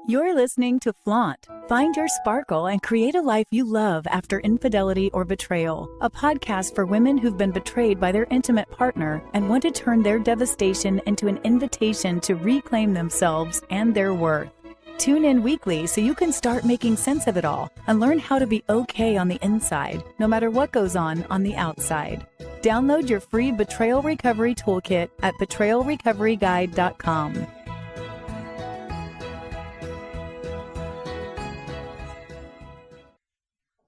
You're listening to Flaunt. Find your sparkle and create a life you love after infidelity or betrayal. A podcast for women who've been betrayed by their intimate partner and want to turn their devastation into an invitation to reclaim themselves and their worth. Tune in weekly so you can start making sense of it all and learn how to be okay on the inside, no matter what goes on the outside. Download your free Betrayal Recovery Toolkit at betrayalrecoveryguide.com.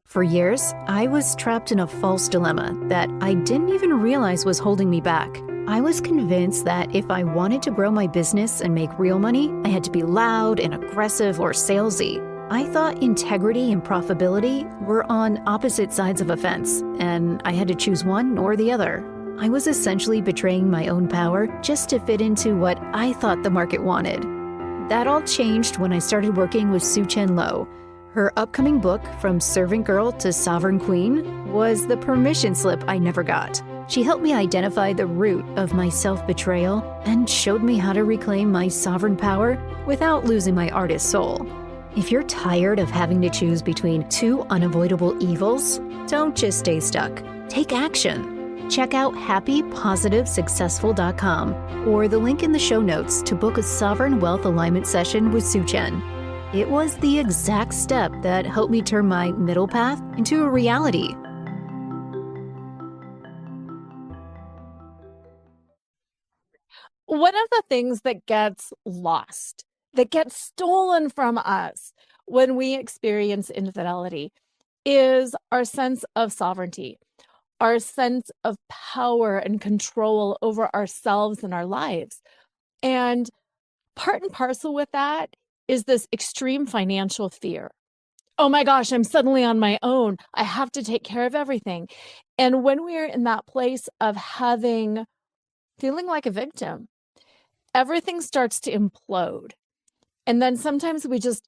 For years, I was trapped in a false dilemma that I didn't even realize was holding me back. I was convinced that if I wanted to grow my business and make real money, I had to be loud and aggressive or salesy. I thought integrity and profitability were on opposite sides of a fence, and I had to choose one or the other. I was essentially betraying my own power just to fit into what I thought the market wanted. That all changed when I started working with Soochen Low. Her upcoming book, From Servant Girl to Sovereign Queen, was the permission slip I never got. She helped me identify the root of my self-betrayal and showed me how to reclaim my sovereign power without losing my artist soul. If you're tired of having to choose between two unavoidable evils, don't just stay stuck. Take action. Check out happypositivesuccessful.com or the link in the show notes to book a sovereign wealth alignment session with Soochen. It was the exact step that helped me turn my middle path into a reality. One of the things that gets lost, that gets stolen from us when we experience infidelity is our sense of sovereignty, our sense of power and control over ourselves and our lives. And part and parcel with that is this extreme financial fear. Oh my gosh, I'm suddenly on my own. I have to take care of everything. And when we're in that place of feeling like a victim, everything starts to implode. And then sometimes we just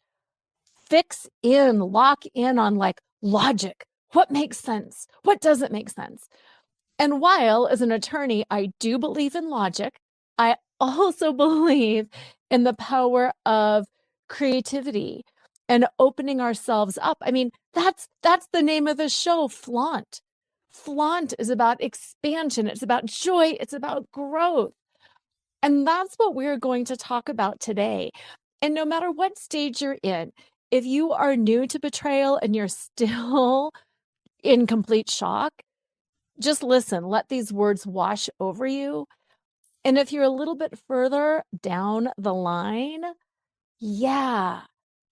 lock in on like logic. What makes sense? What doesn't make sense? And while as an attorney, I do believe in logic, I also believe in the power of creativity and opening ourselves up. I mean, that's the name of the show, Flaunt. Flaunt is about expansion. It's about joy. It's about growth. And that's what we're going to talk about today. And no matter what stage you're in, if you are new to betrayal and you're still in complete shock, just listen, let these words wash over you. And if you're a little bit further down the line,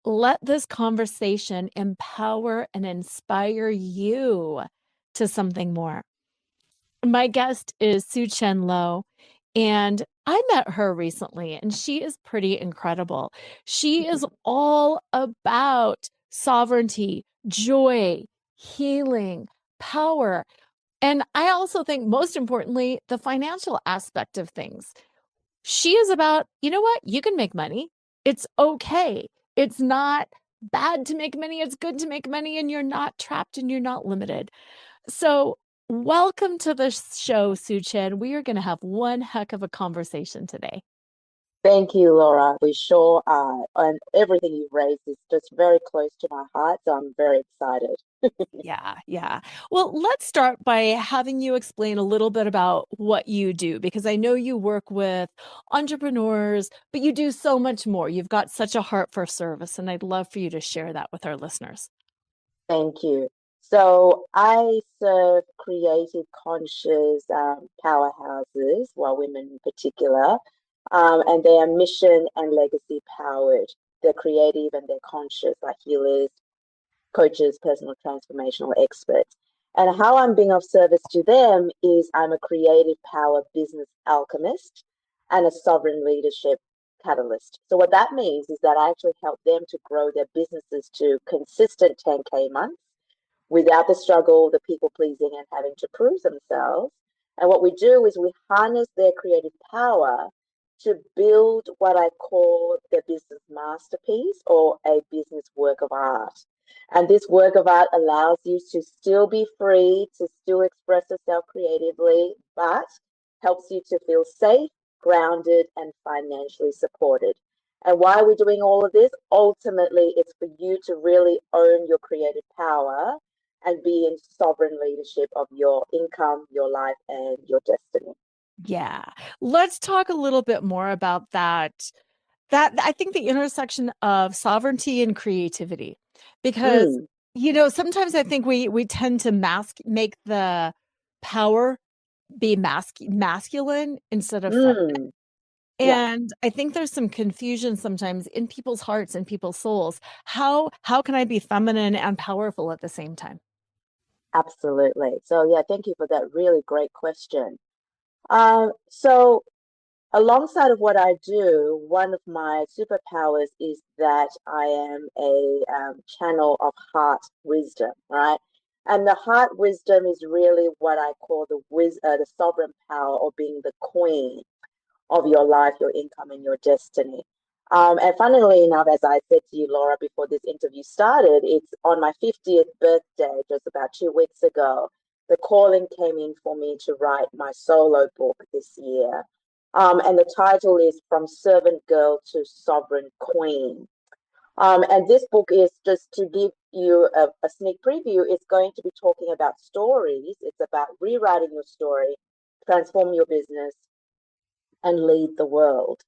let this conversation empower and inspire you to something more. My guest is Soochen Low, and I met her recently, and she is pretty incredible. She is all about sovereignty, joy, healing, power. And I also think, most importantly, the financial aspect of things. She is about, you know what? You can make money. It's okay. It's not bad to make money. It's good to make money, and you're not trapped and you're not limited. So welcome to the show, Soochen. We are going to have one heck of a conversation today. Thank you, Laura. We sure are. And everything you've raised is just very close to my heart, so I'm very excited. Yeah. Well, let's start by having you explain a little bit about what you do, because I know you work with entrepreneurs, but you do so much more. You've got such a heart for service, and I'd love for you to share that with our listeners. Thank you. So I serve creative, conscious powerhouses, well, women in particular, and they are mission and legacy powered. They're creative and they're conscious, like healers, coaches, personal transformational experts. And how I'm being of service to them is I'm a creative power business alchemist and a sovereign leadership catalyst. So what that means is that I actually help them to grow their businesses to consistent 10K months without the struggle, the people pleasing, and having to prove themselves. And what we do is we harness their creative power to build what I call their business masterpiece or a business work of art. And this work of art allows you to still be free, to still express yourself creatively, but helps you to feel safe, grounded, and financially supported. And why are we doing all of this? Ultimately, it's for you to really own your creative power and be in sovereign leadership of your income, your life, and your destiny. Yeah. Let's talk a little bit more about that. That I think the intersection of sovereignty and creativity, because Mm, sometimes I think we tend to make the power be masculine instead of feminine. mm, yeah. And I think there's some confusion sometimes in people's hearts and people's souls. How can I be feminine and powerful at the same time? Absolutely. So, yeah, thank you for that really great question. So, alongside of what I do, one of my superpowers is that I am a channel of heart wisdom, right? And the heart wisdom is really what I call the sovereign power, or being the queen of your life, your income, and your destiny. And funnily enough, as I said to you, Laura, before this interview started, it's on my 50th birthday, just about 2 weeks ago. The calling came in for me to write my solo book this year. And the title is From Servant Girl to Sovereign Queen. And this book is, just to give you a sneak preview, it's going to be talking about stories. It's about rewriting your story, transform your business, and lead the world.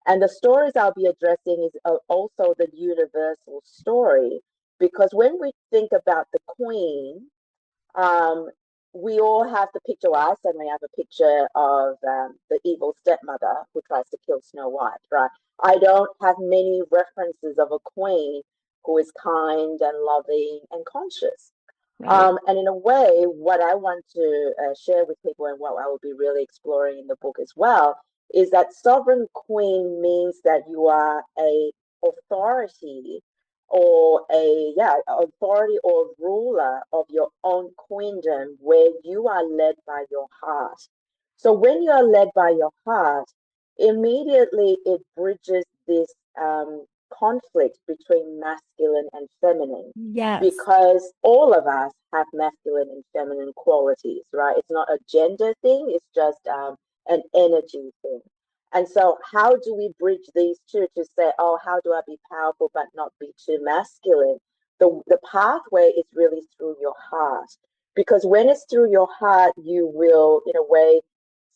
And the stories I'll be addressing is also the universal story, because when we think about the queen, um, we all have the picture. Well, I certainly have a picture of the evil stepmother who tries to kill Snow White, right? I don't have many references of a queen who is kind and loving and conscious. Right. And in a way, what I want to share with people, and what I will be really exploring in the book as well, is that sovereign queen means that you are a authority, or authority or ruler of your own queendom, where you are led by your heart. So when you are led by your heart, immediately it bridges this conflict between masculine and feminine, Yes. because all of us have masculine and feminine qualities, right? It's not a gender thing, it's just an energy thing. And so, how do we bridge these two to say, oh, how do I be powerful but not be too masculine? The pathway is really through your heart. Because when it's through your heart, you will, in a way,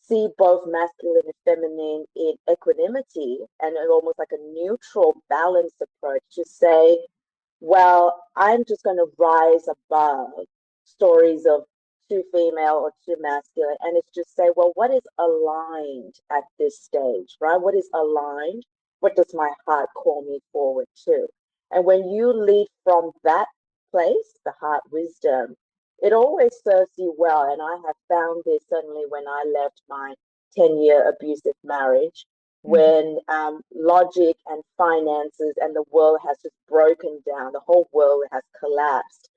see both masculine and feminine in equanimity, and almost like a neutral, balanced approach to say, well, I'm just going to rise above stories of too female or too masculine. And it's just say, well, what is aligned at this stage, right? What is aligned? What does my heart call me forward to? And when you lead from that place, the heart wisdom, it always serves you well. And I have found this certainly when I left my 10-year abusive marriage, Mhm. when logic and finances and the world has just broken down, the whole world has collapsed,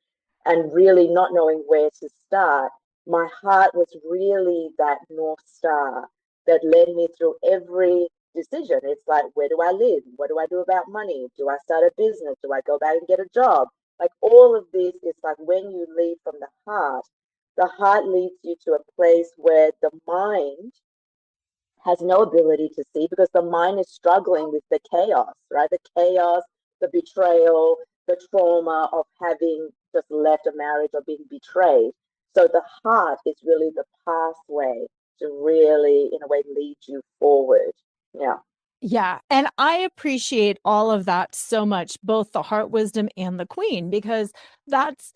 and really not knowing where to start, my heart was really that North Star that led me through every decision. It's like, where do I live? What do I do about money? Do I start a business? Do I go back and get a job? Like, all of this is like, when you lead from the heart leads you to a place where the mind has no ability to see, because the mind is struggling with the chaos, right? The chaos, the betrayal, the trauma of having just left a marriage or being betrayed. So the heart is really the pathway to really, in a way, lead you forward. Yeah. Yeah, and I appreciate all of that so much, both the heart wisdom and the queen, because that's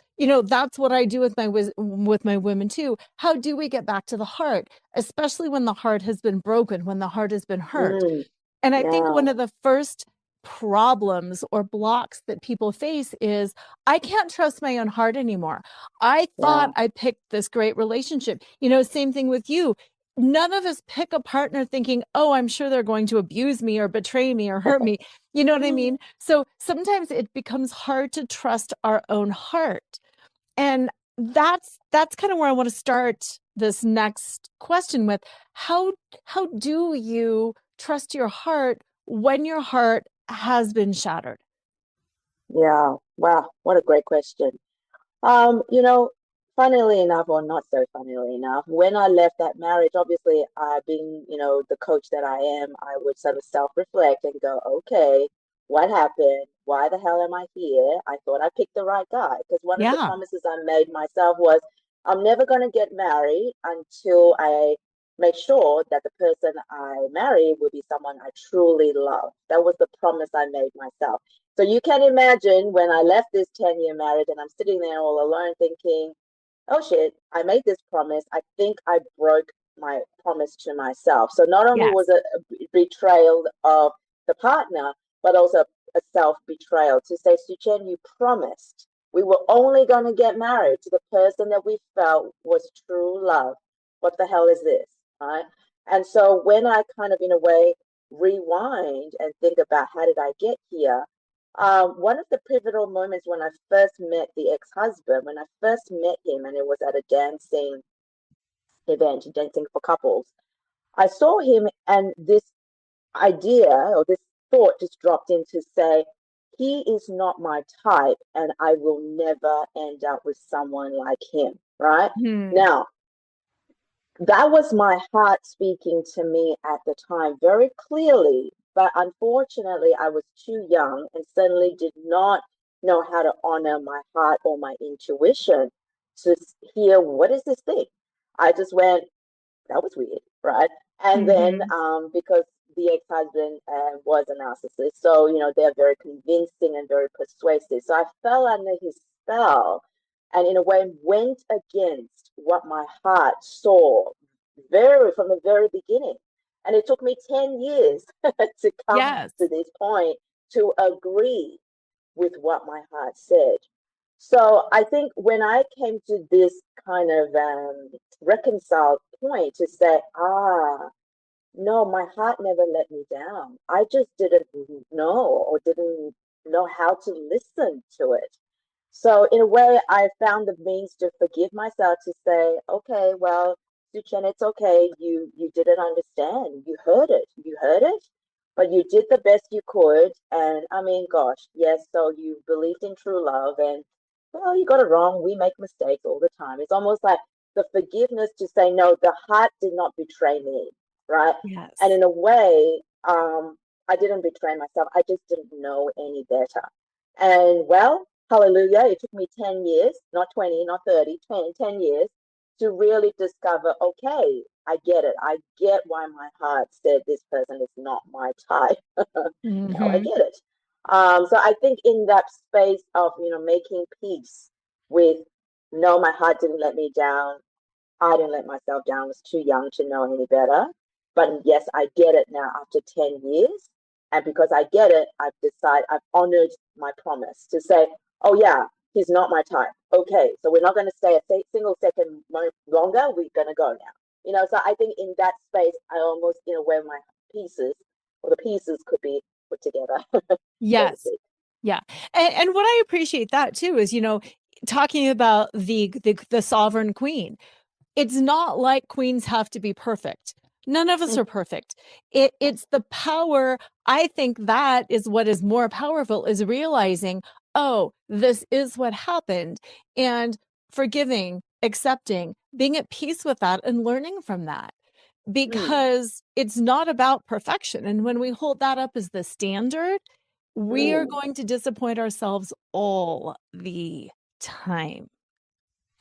what I do with with my women too. How do we get back to the heart, especially when the heart has been broken, when the heart has been hurt? Mm, And I think yeah. one of the first problems or blocks that people face is, I can't trust my own heart anymore. I thought Yeah. I picked this great relationship. Same thing with you. None of us pick a partner thinking, oh, I'm sure they're going to abuse me or betray me or hurt me. You know what I mean? So sometimes it becomes hard to trust our own heart. And that's kind of where I want to start this next question with. How do you trust your heart when your heart has been shattered? Yeah. Wow. What a great question. Um, you know, funnily enough, or not so funnily enough, when I left that marriage, obviously, being, the coach that I am, I would sort of self-reflect and go, okay, what happened? Why the hell am I here? I thought I picked the right guy, because one of the Yeah. promises I made myself was I'm never going to get married until I make sure that the person I marry will be someone I truly love. That was the promise I made myself. So you can imagine when I left this 10-year marriage and I'm sitting there all alone thinking, oh shit, I made this promise. I think I broke my promise to myself. So not only Yes. was it a betrayal of the partner, but also a self-betrayal to say, Soochen, you promised we were only going to get married to the person that we felt was true love. What the hell is this? Right? And so when I kind of, in a way, rewind and think about how did I get here, one of the pivotal moments when I first met the ex-husband, when I first met him, and it was at a dancing event, dancing for couples, I saw him, and this idea or this thought just dropped in to say, he is not my type, and I will never end up with someone like him, right? Hmm. Now, that was my heart speaking to me at the time very clearly. But unfortunately, I was too young and certainly did not know how to honor my heart or my intuition to hear what is this thing. I just went, that was weird, right? And then Mm-hmm. because the ex-husband was a narcissist, so they're very convincing and very persuasive. So I fell under his spell, and in a way went against what my heart saw very from the very beginning. And it took me 10 years to come Yes. to this point to agree with what my heart said. So I think when I came to this kind of reconciled point to say, no, my heart never let me down. I just didn't know or didn't know how to listen to it. So in a way, I found the means to forgive myself to say, okay, well, Suchen, it's okay. You didn't understand. You heard it, but you did the best you could. And I mean, gosh, yes. So you believed in true love, and well, you got it wrong. We make mistakes all the time. It's almost like the forgiveness to say, no, the heart did not betray me, right? And Yes. in a way, I didn't betray myself. I just didn't know any better. And well, hallelujah, it took me 10 years, not 20, not 30, 20, 10 years to really discover, okay, I get it. I get why my heart said this person is not my type. Now I Mm-hmm. get it. So I think in that space of, making peace with, no, my heart didn't let me down. I didn't let myself down. I was too young to know any better. But yes, I get it now after 10 years. And because I get it, I've honored my promise to say, oh, yeah, he's not my type. Okay, so we're not going to stay a single second longer. We're going to go now. So I think in that space, I almost, where my pieces or the pieces could be put together, so to Yes. speak. Yeah. And what I appreciate that too is, talking about the sovereign queen. It's not like queens have to be perfect. None of us are perfect. It's the power. I think that is what is more powerful is realizing, oh, this is what happened, and forgiving, accepting, being at peace with that and learning from that, Mm, because it's not about perfection. And when we hold that up as the standard, we are mm. going to disappoint ourselves all the time.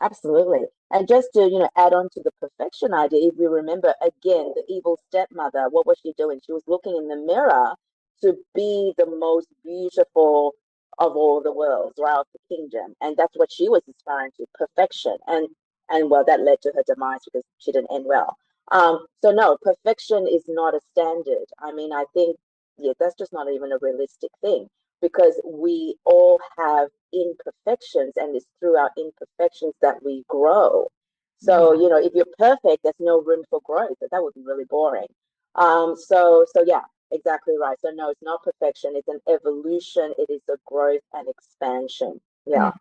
Absolutely. And just to, add on to the perfection idea, if we remember again, the evil stepmother, what was she doing? She was looking in the mirror to be the most beautiful of all the worlds, right, of the kingdom. And that's what she was aspiring to, perfection. And well, that led to her demise because she didn't end well. So no, perfection is not a standard. I mean, I think, yeah, that's just not even a realistic thing because we all have imperfections and it's through our imperfections that we grow. So, Yeah. if you're perfect, there's no room for growth. That would be really boring. So yeah, exactly right. So no, it's not perfection. It's an evolution. It is a growth and expansion. Yeah.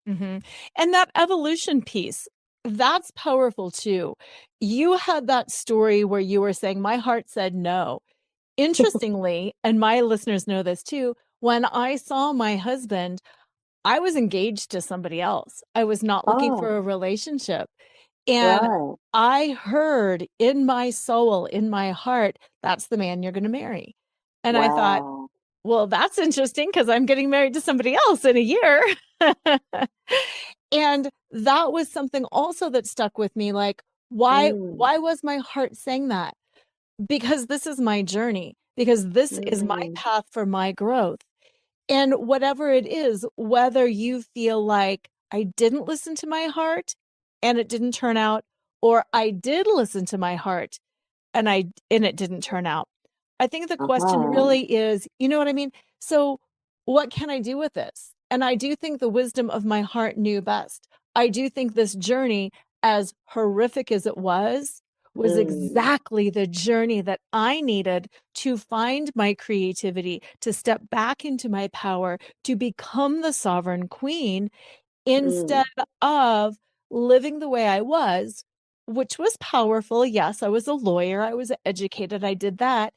Mm-hmm. And that evolution piece, that's powerful too. You had that story where you were saying, my heart said no. Interestingly, and my listeners know this too, when I saw my husband, I was engaged to somebody else. I was not looking for Oh, a relationship. And right. I heard in my soul, in my heart, that's the man you're going to marry. And I thought, Wow. well, that's interesting because I'm getting married to somebody else in a year. And that was something also that stuck with me. Like, Mm, why was my heart saying that? Because this is my journey, because this is my mm, path for my growth. And whatever it is, whether you feel like I didn't listen to my heart and it didn't turn out, or I did listen to my heart and it didn't turn out. I think the question uh-huh. really is, you know what I mean? So what can I do with this? And I do think the wisdom of my heart knew best. I do think this journey, as horrific as it was Mm, exactly the journey that I needed to find my creativity, to step back into my power, to become the sovereign queen instead mm, of living the way I was, which was powerful. Yes, I was a lawyer, I was educated, I did that.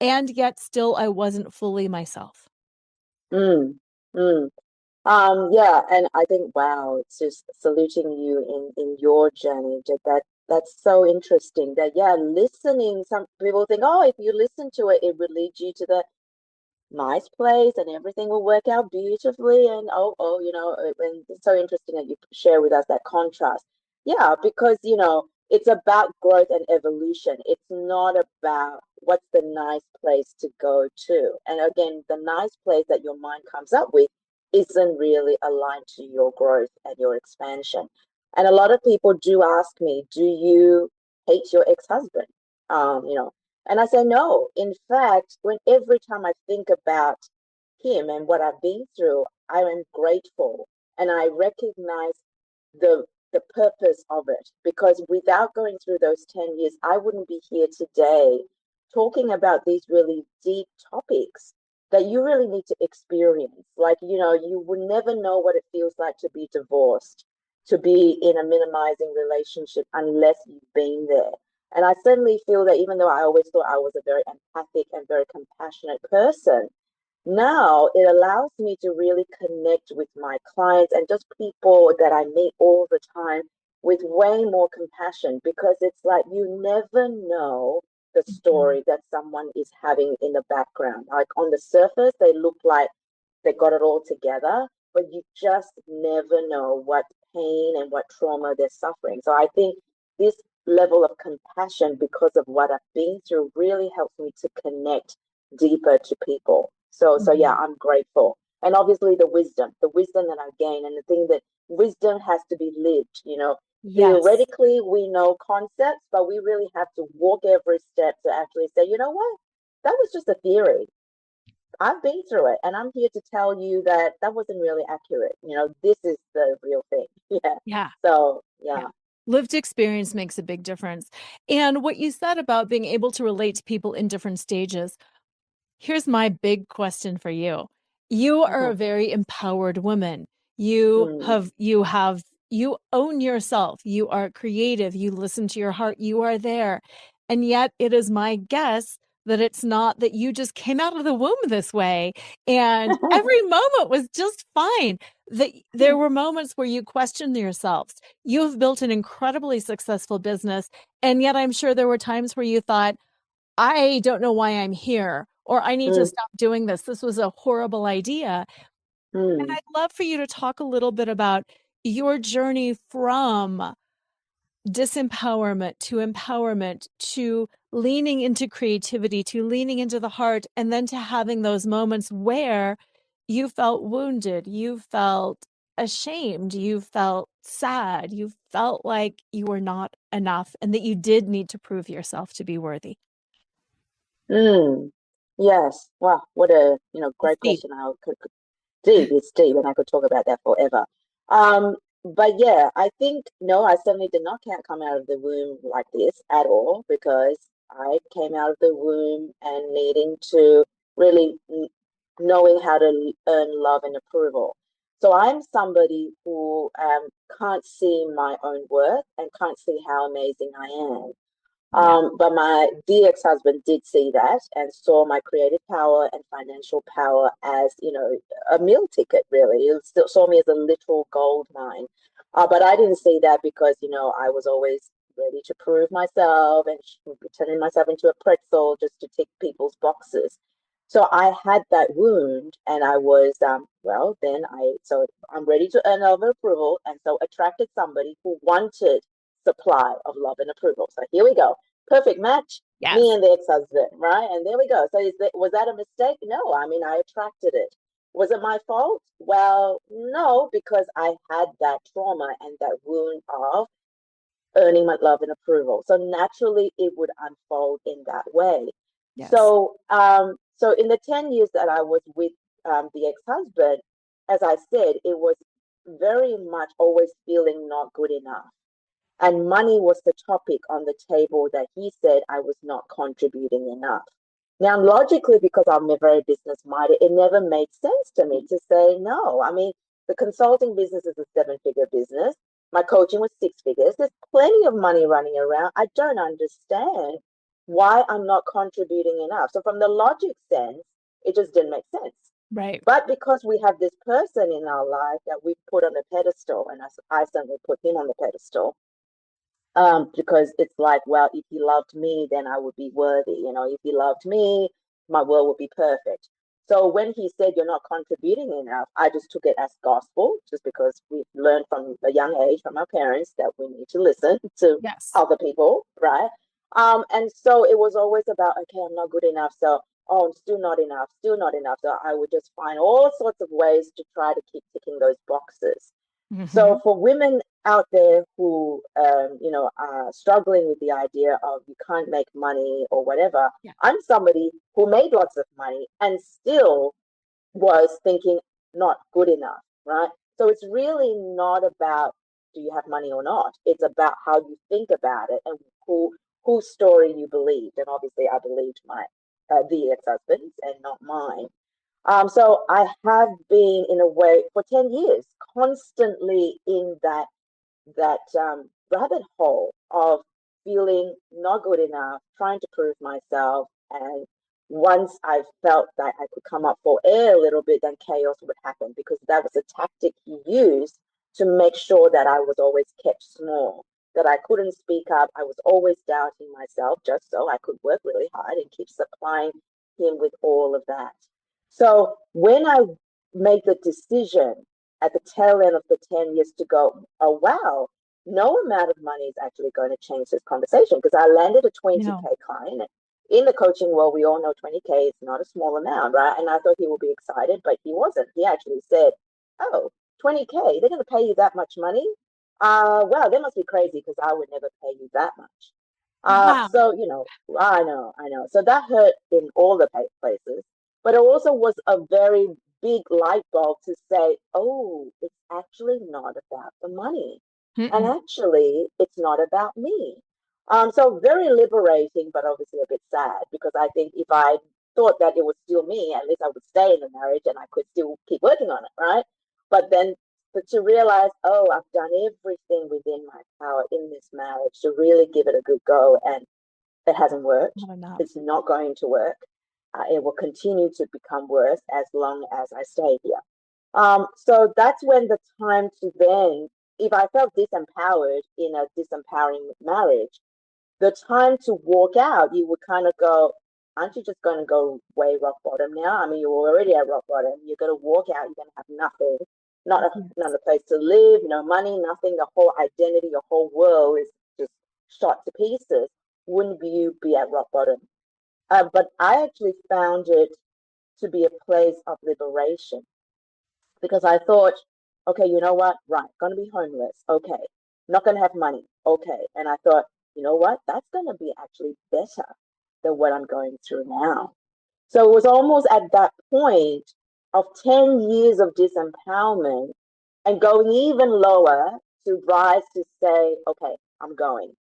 And yet still I wasn't fully myself. mm, mm. Yeah, and I think wow, it's just saluting you in your journey. That's so interesting. That yeah, listening. Some people think, oh, if you listen to it, it would lead you to the nice place and everything will work out beautifully. And and it's so interesting that you share with us that contrast. Yeah, because it's about growth and evolution. It's not about what's the nice place to go to. And again, the nice place that your mind comes up with isn't really aligned to your growth and your expansion. And a lot of people do ask me, do you hate your ex-husband? And I say, no. In fact, when every time I think about him and what I've been through, I am grateful and I recognize the purpose of it. Because without going through those 10 years, I wouldn't be here today talking about these really deep topics that you really need to experience. Like, you would never know what it feels like to be divorced, to be in a minimizing relationship unless you've been there. And I certainly feel that even though I always thought I was a very empathic and very compassionate person, now it allows me to really connect with my clients and just people that I meet all the time with way more compassion because it's like you never know the Mhm. story that someone is having in the background. Like on the surface, they look like they got it all together, but you just never know what pain and what trauma they're suffering. So I think this level of compassion because of what I've been through really helps me to connect deeper to people. So yeah, Mhm. I'm grateful. And obviously the wisdom that I gain and the thing that wisdom has to be lived. Yes. Theoretically, we know concepts, but we really have to walk every step to actually say, you know what? That was just a theory. I've been through it, and I'm here to tell you that that wasn't really accurate. This is the real thing. Yeah. Yeah. So, Yeah. yeah. Lived experience makes a big difference. And what you said about being able to relate to people in different stages, here's my big question for you. You are Uh-huh. a very empowered woman. Mm, You own yourself. You are creative. You listen to your heart. You are there. And yet it is my guess that it's not that you just came out of the womb this way and every moment was just fine. That there were moments where you questioned yourselves. You have built an incredibly successful business. And yet I'm sure there were times where you thought, I don't know why I'm here, or I need to mm, stop doing this. This was a horrible idea. And mm, I'd love for you to talk a little bit about your journey from disempowerment to empowerment to leaning into creativity to leaning into the heart and then to having those moments where you felt wounded, you felt ashamed, you felt sad, you felt like you were not enough and that you did need to prove yourself to be worthy. mm. Yes. Wow. What a, It's great deep. question. Deep. It's deep, and I could talk about that forever. Um, but yeah, I think no, I certainly did not can't come out of the womb like this at all because I came out of the womb and needing to really knowing how to earn love and approval. So I'm somebody who can't see my own worth and can't see how amazing I am. But the ex-husband did see that and saw my creative power and financial power as, a meal ticket, really. He still saw me as a literal gold mine. But I didn't see that because, I was always ready to prove myself and turning myself into a pretzel just to tick people's boxes. So I had that wound, and I was, so I'm ready to earn love and approval, and so attracted somebody who wanted supply of love and approval. So here we go. Perfect match. Yes. Me and the ex-husband, right? And there we go. So was that a mistake? No, I mean, I attracted it. Was it my fault? Well, no, because I had that trauma and that wound of earning my love and approval. So naturally it would unfold in that way. Yes. So in the 10 years that I was with the ex-husband, as I said, it was very much always feeling not good enough. And money was the topic on the table that he said I was not contributing enough. Now, logically, because I'm a very business minded, it never made sense to me to say no. I mean, the consulting business is a 7-figure business. My coaching was 6 figures. There's plenty of money running around. I don't understand why I'm not contributing enough. So, from the logic sense, it just didn't make sense. Right. But because we have this person in our life that we put on a pedestal, and I certainly put him on the pedestal, because it's like, well, if he loved me, then I would be worthy. If he loved me, my world would be perfect. So when he said you're not contributing enough, I just took it as gospel, just because we've learned from a young age from our parents that we need to listen to other people, right? And so it was always about, okay, I'm not good enough. So, oh, I'm still not enough, still not enough. So I would just find all sorts of ways to try to keep ticking those boxes. Mm-hmm. So for women out there who, are struggling with the idea of you can't make money or whatever, I'm somebody who made lots of money and still was thinking not good enough, right? So it's really not about do you have money or not. It's about how you think about it and whose story you believed. And obviously I believed the ex-husband's and not mine. So I have been, in a way, for 10 years, constantly in that rabbit hole of feeling not good enough, trying to prove myself. And once I felt that I could come up for air a little bit, then chaos would happen, because that was a tactic he used to make sure that I was always kept small, that I couldn't speak up. I was always doubting myself just so I could work really hard and keep supplying him with all of that. So when I made the decision at the tail end of the 10 years to go, oh, wow, no amount of money is actually going to change this conversation, because I landed a 20K client. In the coaching world, we all know 20K is not a small amount, right? And I thought he would be excited, but he wasn't. He actually said, oh, 20K, they're going to pay you that much money? Well, they must be crazy, because I would never pay you that much. Wow. So, I know. So that hurt in all the places. But it also was a very big light bulb to say, oh, it's actually not about the money. Mm-mm. And actually, it's not about me. So very liberating, but obviously a bit sad, because I think if I thought that it was still me, at least I would stay in the marriage and I could still keep working on it, right? But then to realize, oh, I've done everything within my power in this marriage to really give it a good go, and it hasn't worked. It's not going to work. It will continue to become worse as long as I stay here. So that's when the time to then, if I felt disempowered in a disempowering marriage, the time to walk out, you would kind of go, aren't you just going to go way rock bottom now? I mean, you're already at rock bottom. You're going to walk out, you're going to have nothing, not another place to live, no money, nothing. The whole identity, your whole world is just shot to pieces. Wouldn't you be at rock bottom? But I actually found it to be a place of liberation, because I thought, okay, you know what? Right, going to be homeless. Okay. Not going to have money. Okay. And I thought, you know what? That's going to be actually better than what I'm going through now. So it was almost at that point of 10 years of disempowerment and going even lower to rise to say, okay, I'm going.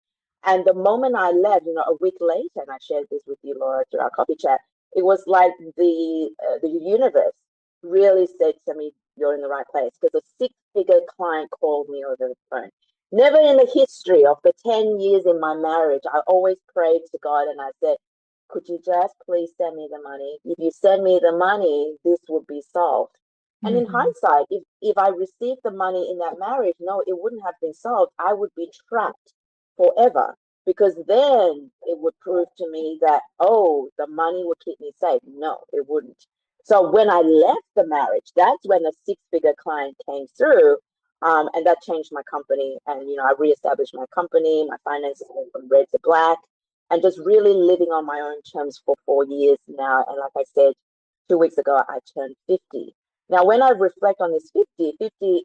And the moment I left, a week later, and I shared this with you, Laura, through our coffee chat, it was like the universe really said to me, you're in the right place, because a 6-figure client called me over the phone. Never in the history of the 10 years in my marriage, I always prayed to God and I said, could you just please send me the money? If you send me the money, this would be solved. And in Mm-hmm. hindsight, if I received the money in that marriage, no, it wouldn't have been solved. I would be trapped forever because then it would prove to me that, oh, the money would keep me safe. No, it wouldn't. So when I left the marriage, that's when a six-figure client came through. And that changed my company. And, I reestablished my company. My finances went from red to black and just really living on my own terms for 4 years now. And like I said, 2 weeks ago, I turned 50. Now, when I reflect on this 50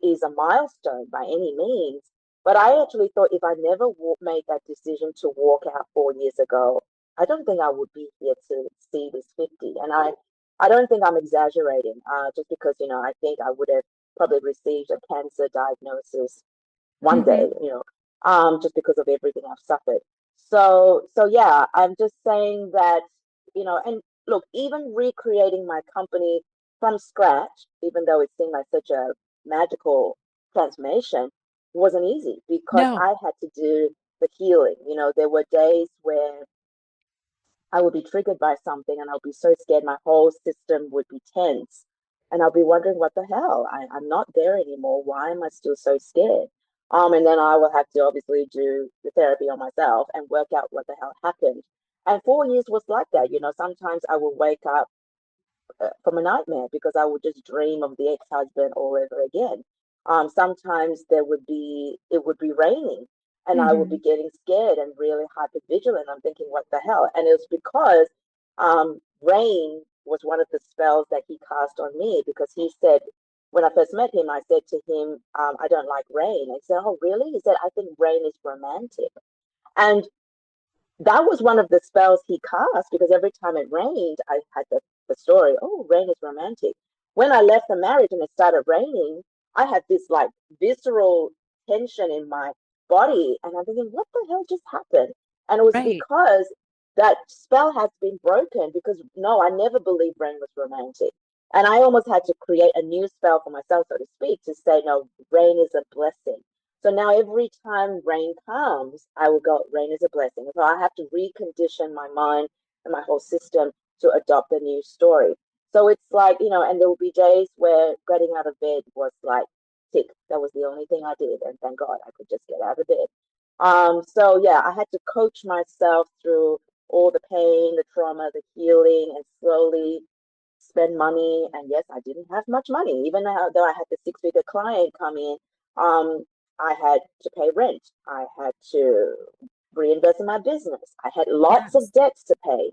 is a milestone by any means. But I actually thought if I never made that decision to walk out 4 years ago, I don't think I would be here to see this 50. And I don't think I'm exaggerating, just because, I think I would have probably received a cancer diagnosis one Mm-hmm. day, just because of everything I've suffered. So yeah, I'm just saying that, and look, even recreating my company from scratch, even though it seemed like such a magical transformation, wasn't easy because No. I had to do the healing. There were days where I would be triggered by something and I'll be so scared my whole system would be tense. And I'll be wondering what the hell? I'm not there anymore. Why am I still so scared? And then I will have to obviously do the therapy on myself and work out what the hell happened. And 4 years was like that. Sometimes I will wake up from a nightmare because I would just dream of the ex-husband all over again. Sometimes it would be raining and I would Mm-hmm. be getting scared and really hyper vigilant. I'm thinking, what the hell? And it was because rain was one of the spells that he cast on me because he said, when I first met him, I said to him, I don't like rain. And he said, oh, really? He said, I think rain is romantic. And that was one of the spells he cast because every time it rained, I had the story, oh, rain is romantic. When I left the marriage and it started raining, I had this like visceral tension in my body. And I'm thinking, what the hell just happened? And it was Right. because that spell has been broken because no, I never believed rain was romantic. And I almost had to create a new spell for myself, so to speak, to say, no, rain is a blessing. So now every time rain comes, I will go, rain is a blessing. So I have to recondition my mind and my whole system to adopt a new story. So it's like, and there will be days where getting out of bed was like tick. That was the only thing I did. And thank God I could just get out of bed. So yeah, I had to coach myself through all the pain, the trauma, the healing, and slowly spend money. And yes, I didn't have much money, even though I had the six-figure client come in. Um, I had to pay rent. I had to reinvest in my business. I had lots Yes. of debts to pay.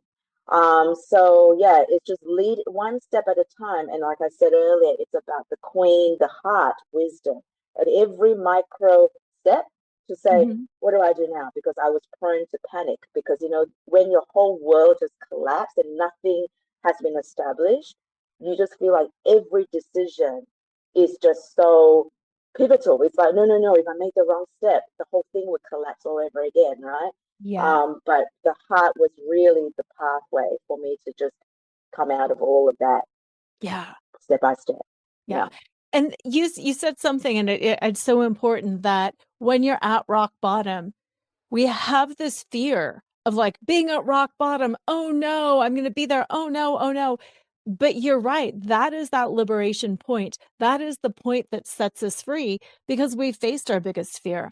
So yeah, it's just lead one step at a time. And like I said earlier, it's about the queen, the heart, wisdom at every micro step to say, Mm-hmm. what do I do now? Because I was prone to panic because, when your whole world just collapsed and nothing has been established, you just feel like every decision is just so pivotal. It's like, no, no, no, if I make the wrong step, the whole thing would collapse all over again, right? Yeah. But the heart was really the pathway for me to just come out of all of that Yeah. step by step. Yeah. Yeah. And you said something, and it's so important that when you're at rock bottom, we have this fear of like being at rock bottom. Oh no, I'm going to be there. Oh no, oh no. But you're right. That is that liberation point. That is the point that sets us free because we faced our biggest fear.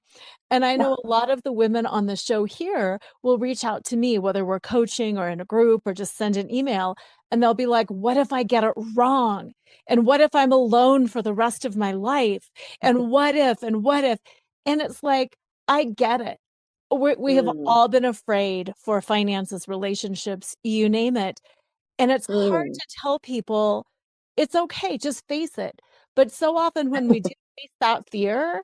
And I know a lot of the women on the show here will reach out to me, whether we're coaching or in a group or just send an email, and they'll be like, what if I get it wrong? And what if I'm alone for the rest of my life? And what if, and what if? And it's like, I get it. We have Mm, all been afraid for finances, relationships, you name it. And it's hard mm, to tell people it's okay, just face it. But so often when we do face that fear,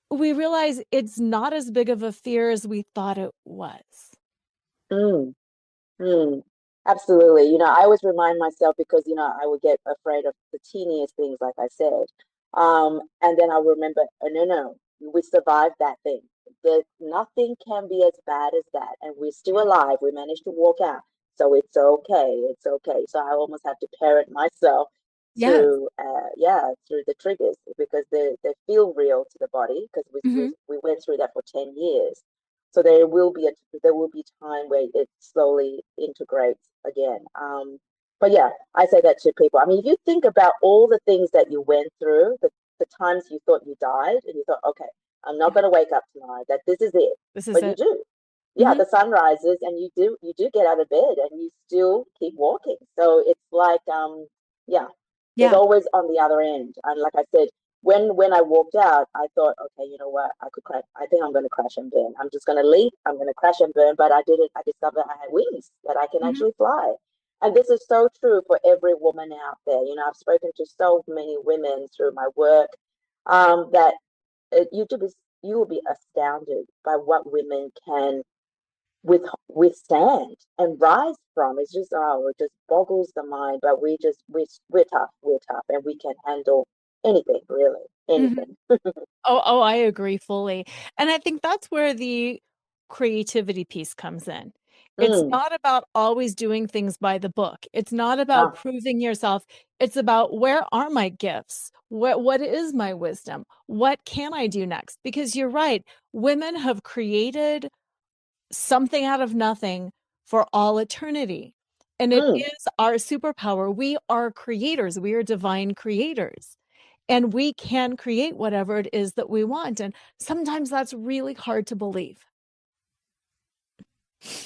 we realize it's not as big of a fear as we thought it was. mm. Mm, absolutely. I always remind myself because, I would get afraid of the teeniest things, like I said. And then I remember, oh, no, no, we survived that thing. There's nothing can be as bad as that. And we're still alive. We managed to walk out. So it's okay. It's okay. So I almost have to parent myself Yes. through, yeah, through the triggers. because they feel real to the body because Hmm. we went through that for 10 years. So there will be time where it slowly integrates again. But yeah, I say that to people. I mean, if you think about all the things that you went through, the times you thought you died and you thought, okay, I'm not Yeah, going to wake up tomorrow, that this is it. this is But you it. do. Yeah, Hmm. the sun rises and you do get out of bed and you still keep walking. So it's like yeah, there's Yeah. always on the other end. And like I said, when I walked out, I thought, okay, you know what, I could crash. I think I'm going to crash and burn. I'm just going to leap. I'm going to crash and burn. But I didn't. I discovered I had wings that I can Hmm. actually fly. And this is so true for every woman out there. You know, I've spoken to so many women through my work that you to be you will be astounded by what women can withstand and rise from. It's just it just boggles the mind. But we're tough. We're tough, and we can handle anything really, Hmm. anything. Oh, I agree fully. And I think that's where the creativity piece comes in. It's Mm, not about always doing things by the book. It's not about no, proving yourself. It's about where are my gifts? What is my wisdom? What can I do next? Because you're right, women have created something out of nothing for all eternity. And it mm. is our superpower. We are creators. We are divine creators. And we can create whatever it is that we want. And sometimes that's really hard to believe.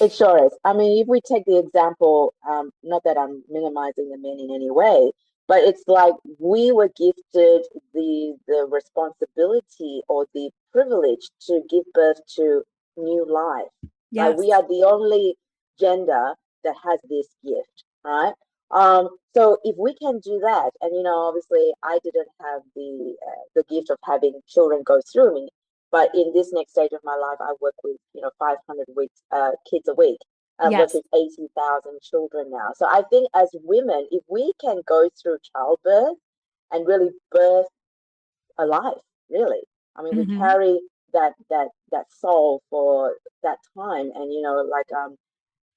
It sure is. I mean, if we take the example, not that I'm minimizing the men in any way, but it's like we were gifted the responsibility or the privilege to give birth to new life. Right? We Yes. are the only gender that has this gift, right? So if we can do that, and you know, obviously, I didn't have the gift of having children go through me, but in this next stage of my life, I work with 500 weeks kids a week. I've worked Yes. with 80,000 children now. So I think as women, if we can go through childbirth and really birth a life, really, I mean, we Hmm. carry that soul for that time, and like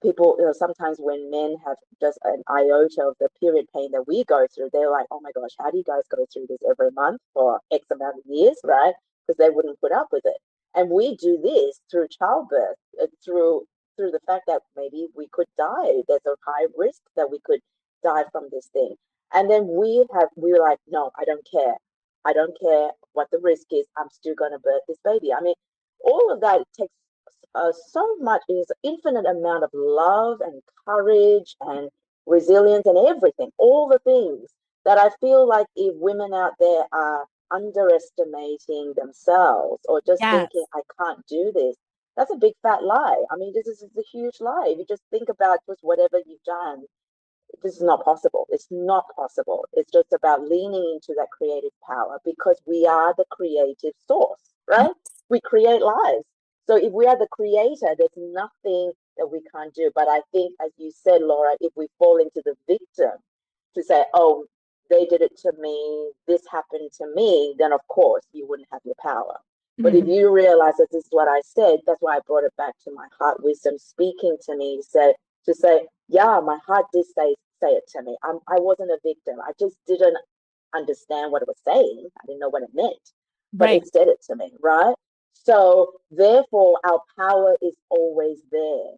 people, sometimes when men have just an iota of the period pain that we go through, they're like, oh my gosh, how do you guys go through this every month for X amount of years, right? Because they wouldn't put up with it. And we do this through childbirth, through the fact that maybe we could die. There's a high risk that we could die from this thing. And then we're like, no, I don't care. I don't care what the risk is. I'm still going to birth this baby. I mean, all of that takes so much is infinite amount of love and courage and resilience and everything, all the things that I feel like if women out there are underestimating themselves or just thinking Yes. I can't do this, that's a big fat lie. I mean, this is a huge lie. If you just think about just whatever you've done, this is not possible. It's not possible. It's just about leaning into that creative power because we are the creative source, right? We create lives. So if we are the creator, there's nothing that we can't do. But I think, as you said, Laura, if we fall into the victim to say, oh, they did it to me, this happened to me, then of course you wouldn't have your power. But if Hmm. you realize that this is what I said, that's why I brought it back to my heart wisdom speaking to me to say, yeah, my heart did say it to me. I wasn't a victim. I just didn't understand what it was saying. I didn't know what it meant, but Right. it said it to me, right? So therefore, our power is always there.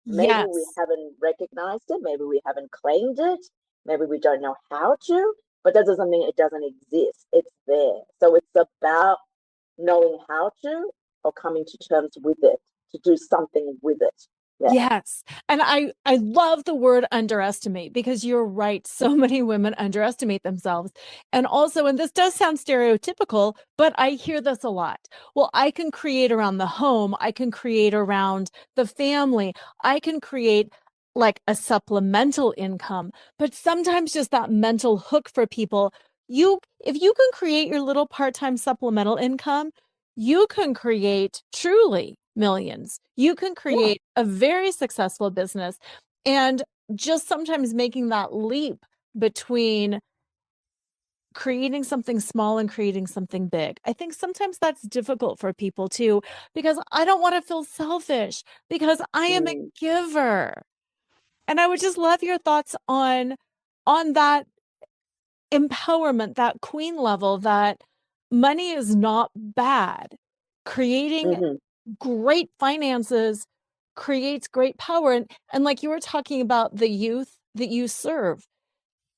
Maybe we Yes. haven't recognized it. Maybe we haven't claimed it. Maybe we don't know how to, but that doesn't mean it doesn't exist. It's there. So it's about knowing how to or coming to terms with it, to do something with it. Yeah. Yes. And I love the word underestimate because you're right. So many women underestimate themselves. And also, and this does sound stereotypical, but I hear this a lot. Well, I can create around the home, I can create around the family, I can create like a supplemental income, but sometimes just that mental hook for people. If you can create your little part-time supplemental income, you can create truly millions. You can Yeah. create a very successful business. And just sometimes making that leap between creating something small and creating something big. I think sometimes that's difficult for people too, because I don't want to feel selfish because I am a Mm. giver. And I would just love your thoughts on that empowerment, that queen level, that money is not bad. Creating Mm-hmm. great finances creates great power. And like you were talking about the youth that you serve,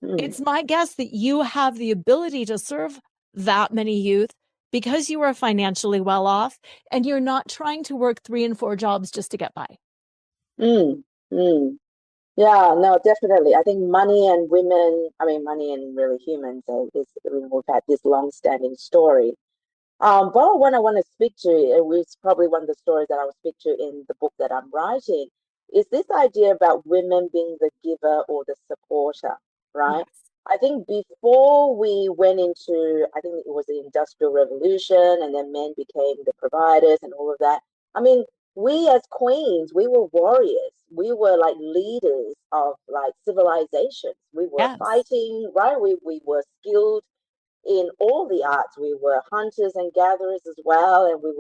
Mm. it's my guess that you have the ability to serve that many youth because you are financially well off and you're not trying to work 3 and 4 jobs just to get by. Mm. Mm. Yeah, no, definitely. I think money and women, I mean, money and really humans we've had this long-standing story. But one I want to speak to, which is probably one of the stories that I will speak to in the book that I'm writing, is this idea about women being the giver or the supporter, right? Yes. I think before we went into, I think it was the Industrial Revolution, and then men became the providers and all of that. I mean, we as queens, we were warriors. We were like leaders of like civilizations. We were Yes. fighting, right? We were skilled in all the arts. We were hunters and gatherers as well, and we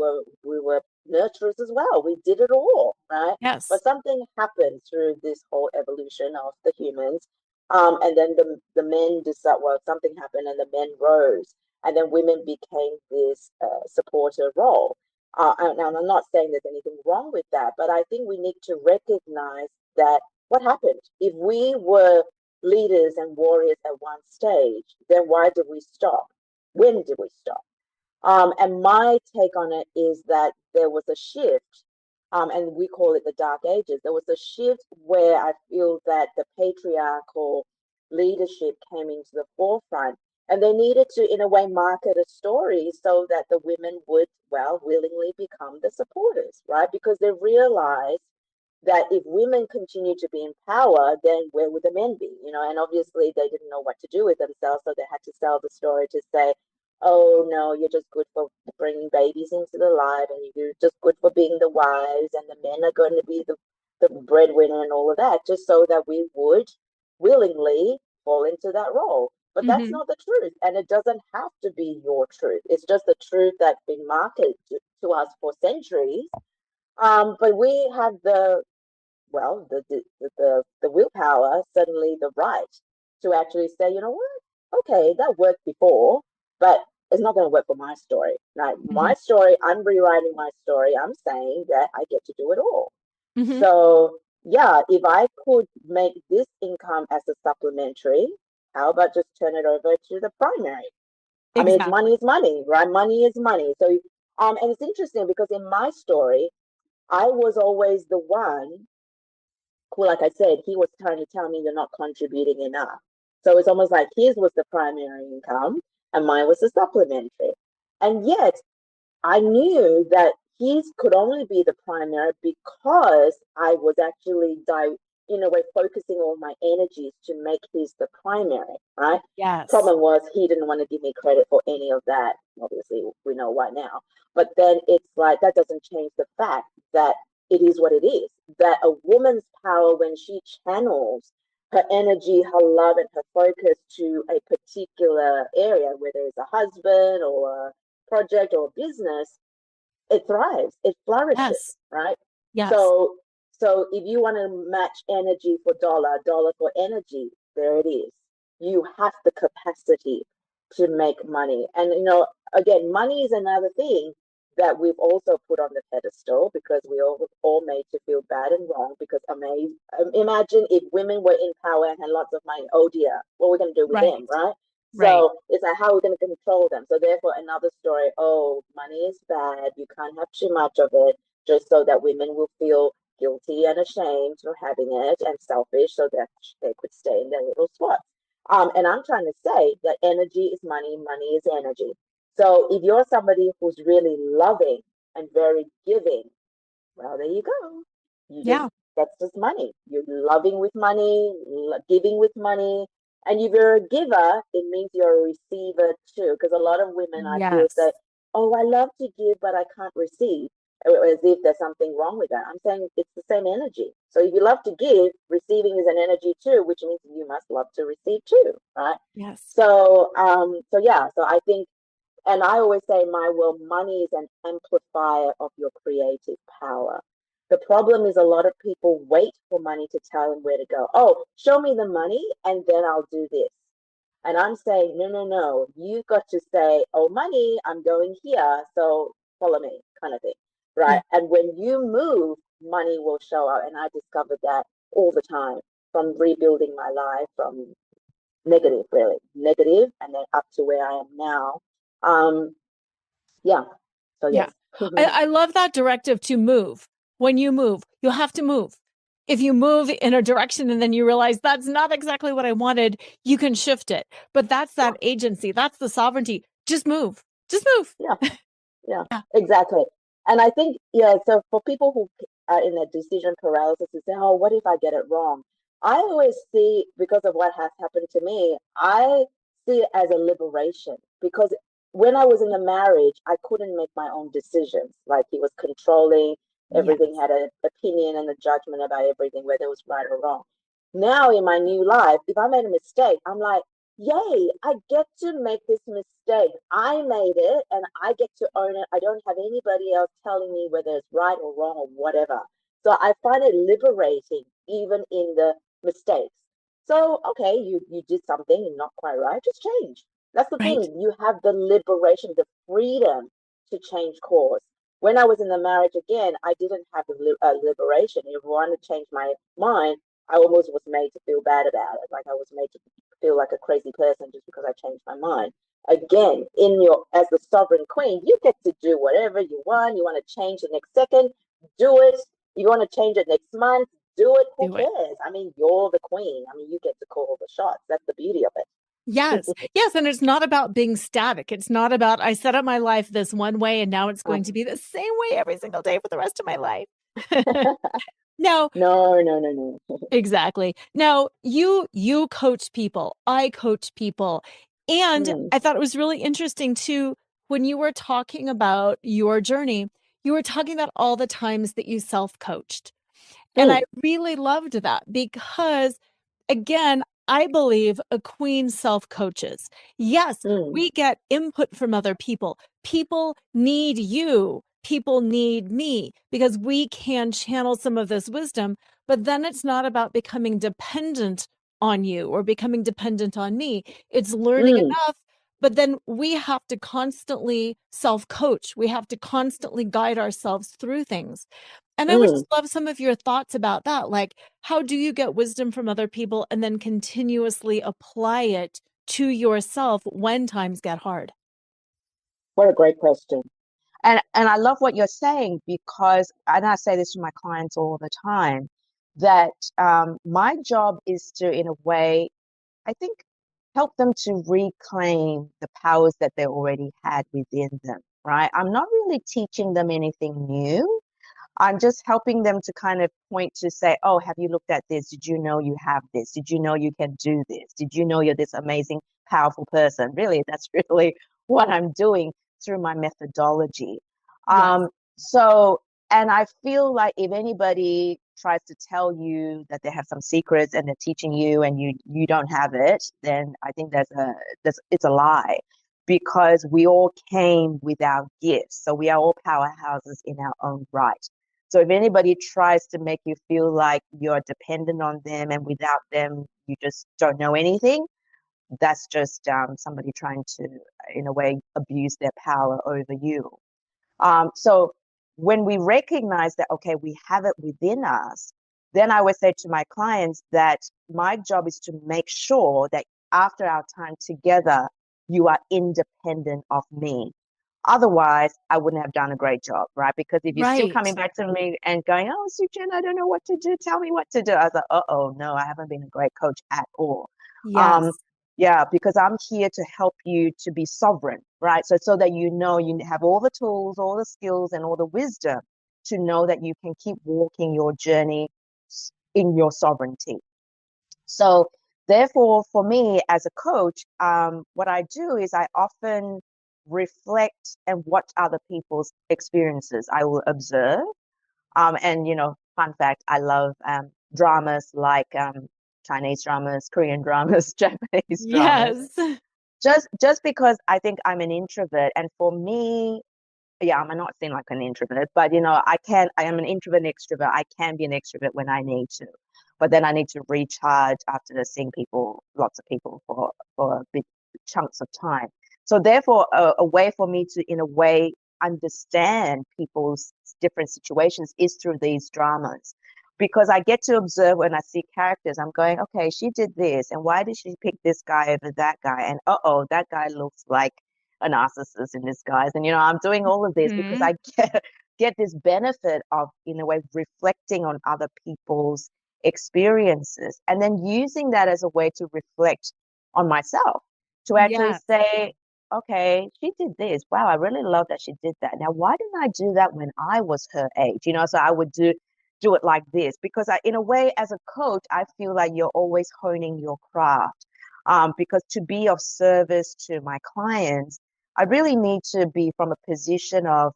were nurturers as well. We did it all, right? Yes. But something happened through this whole evolution of the humans, and then the men decided, well, something happened, and the men rose, and then women became this supporter role. And I'm not saying there's anything wrong with that, but I think we need to recognize that what happened if we were leaders and warriors at one stage, then why did we stop? When did we stop? And my take on it is that there was a shift, and we call it the Dark Ages. There was a shift where I feel that the patriarchal leadership came into the forefront, and they needed to, in a way, market a story so that the women would, well, willingly become the supporters, right? Because they realized that if women continue to be in power, then where would the men be? And obviously they didn't know what to do with themselves, so they had to sell the story to say, oh no, you're just good for bringing babies into the life, and you're just good for being the wives, and the men are going to be the breadwinner and all of that, just so that we would willingly fall into that role. But that's Hmm. not the truth, and it doesn't have to be your truth. It's just the truth that's been marketed to us for centuries. But we have the willpower, suddenly the right to actually say, you know what, okay, that worked before, but it's not going to work for my story. Now, Hmm. my story, I'm rewriting my story. I'm saying that I get to do it all. Hmm. So, yeah, if I could make this income as a supplementary, how about just turn it over to the primary? I mean, it's Exactly. money is money, right? Money is money. So, and it's interesting because in my story, I was always the one who, like I said, he was trying to tell me you're not contributing enough. So it's almost like his was the primary income and mine was the supplementary. And yet I knew that his could only be the primary because I was actually, in a way, focusing all my energies to make his the primary, right? Yes. Problem was he didn't want to give me credit for any of that. Obviously, we know why now. But then it's like that doesn't change the fact that it is what it is. That a woman's power, when she channels her energy, her love, and her focus to a particular area, whether it's a husband or a project or a business, it thrives, it flourishes, Yes. right? Yes. So if you want to match energy for dollar, dollar for energy, there it is. You have the capacity to make money. And again, money is another thing that we've also put on the pedestal because we all made to feel bad and wrong because imagine if women were in power and had lots of money. Oh dear, what are we going to do with them, Right. right? Right. So it's like, how are we going to control them? So therefore, another story. Oh, money is bad. You can't have too much of it, just so that women will feel guilty and ashamed for having it and selfish, so that they could stay in their little spots. And I'm trying to say that energy is money. Money is energy. So if you're somebody who's really loving and very giving, well, there you go. You just Yeah. That's just money. You're loving with money, giving with money. And if you're a giver, it means you're a receiver too. Because a lot of women I feel say, Yes. oh, I love to give, but I can't receive. As if there's something wrong with that. I'm saying it's the same energy. So if you love to give, receiving is an energy too, which means you must love to receive too, right? Yes. So yeah, so I think, and I always say in my world, money is an amplifier of your creative power. The problem is a lot of people wait for money to tell them where to go. Oh, show me the money and then I'll do this. And I'm saying, no, no, no, you got to say, oh, money, I'm going here, so follow me, kind of thing, right? Yeah. And when you move, money will show up. And I discovered that all the time from rebuilding my life from negative, really negative, and then up to where I am now. Um, yeah. So Yeah. yes. I love that directive to move. When you move, you'll have to move. If you move in a direction and then you realize that's not exactly what I wanted, you can shift it. But that's Yeah, that agency. That's the sovereignty. Just move. Just move. yeah, yeah, Yeah. exactly. And I think, yeah, so for people who are in a decision paralysis to say, oh, what if I get it wrong? I always see, because of what has happened to me, I see it as a liberation because when I was in a marriage, I couldn't make my own decisions. Like he was controlling, Yes. everything had an opinion and a judgment about everything, whether it was right or wrong. Now in my new life, if I made a mistake, I'm like, yay, I get to make this mistake. I made it and I get to own it. I don't have anybody else telling me whether it's right or wrong or whatever. So I find it liberating, even in the mistakes. So, okay, you did something not quite right, just change. That's the Right. thing. You have the liberation, the freedom to change course. When I was in the marriage again, I didn't have a liberation. If I wanted to change my mind, I almost was made to feel bad about it. Like I was made to feel like a crazy person just because I changed my mind. Again, in your as the sovereign queen, you get to do whatever you want. You want to change the next second, do it. You want to change it next month, do it. Who Do it. cares? I mean, you're the queen. I mean, you get to call the shots. That's the beauty of Yes. Yes. And it's not about being static. It's not about, I set up my life this one way and now it's going to it. be the same way every single day for the rest of my life. Now, No, no, no, no. exactly. Now, you coach people. I coach people. And Mm, I thought it was really interesting too when you were talking about your journey, you were talking about all the times that you self-coached. And I mm, really loved that because, again, I believe a queen self coaches. Yes, mm, we get input from other people. People need you. People need me because we can channel some of this wisdom. But then it's not about becoming dependent on you or becoming dependent on me. It's learning mm, enough. But then we have to constantly self coach. We have to constantly guide ourselves through things. And I would just mm. love some of your thoughts about that. Like, how do you get wisdom from other people and then continuously apply it to yourself when times get hard? What a great question. And I love what you're saying because, and I say this to my clients all the time, that my job is to, in a way, I think, help them to reclaim the powers that they already had within them, right? I'm not really teaching them anything new. I'm just helping them to kind of point to say, oh, have you looked at this? Did you know you have this? Did you know you can do this? Did you know you're this amazing, powerful person? Really, that's really what I'm doing through my methodology. Yes. So, and I feel like if anybody tries to tell you that they have some secrets and they're teaching you and you don't have it, then I think it's a lie because we all came with our gifts. So we are all powerhouses in our own right. So if anybody tries to make you feel like you're dependent on them and without them, you just don't know anything, that's just somebody trying to, in a way, abuse their power over you. So when we recognize that, okay, we have it within us, then I would say to my clients that my job is to make sure that after our time together, you are independent of me. Otherwise, I wouldn't have done a great job, right? Because if you're still Right. coming back to me and going, oh, Soochen, I don't know what to do. Tell me what to do. I was like, oh, no, I haven't been a great coach at all. Um, Yes. yeah, because I'm here to help you to be sovereign, right? So that you know you have all the tools, all the skills, and all the wisdom to know that you can keep walking your journey in your sovereignty. So therefore, for me as a coach, what I do is I often reflect and watch other people's experiences. I will observe. And, fun fact, I love dramas like Chinese dramas, Korean dramas, Japanese dramas. Yes. Just because I think I'm an introvert. And for me, yeah, I'm not seem like an introvert, but I am an introvert and extrovert. I can be an extrovert when I need to. but then I need to recharge after seeing people, lots of people for big chunks of time. So therefore, a way for me to, in a way, understand people's different situations is through these dramas. Because I get to observe when I see characters, I'm going, okay, she did this, and why did she pick this guy over that guy? And that guy looks like a narcissist in disguise. And I'm doing all of this because Mhm. I get this benefit of, in a way, reflecting on other people's experiences, and then using that as a way to reflect on myself, to actually Yes. say, okay, she did this. Wow, I really love that she did that. Now, why didn't I do that when I was her age? So I would do it like this, because in a way, as a coach, I feel like you're always honing your craft. Because to be of service to my clients, I really need to be from a position of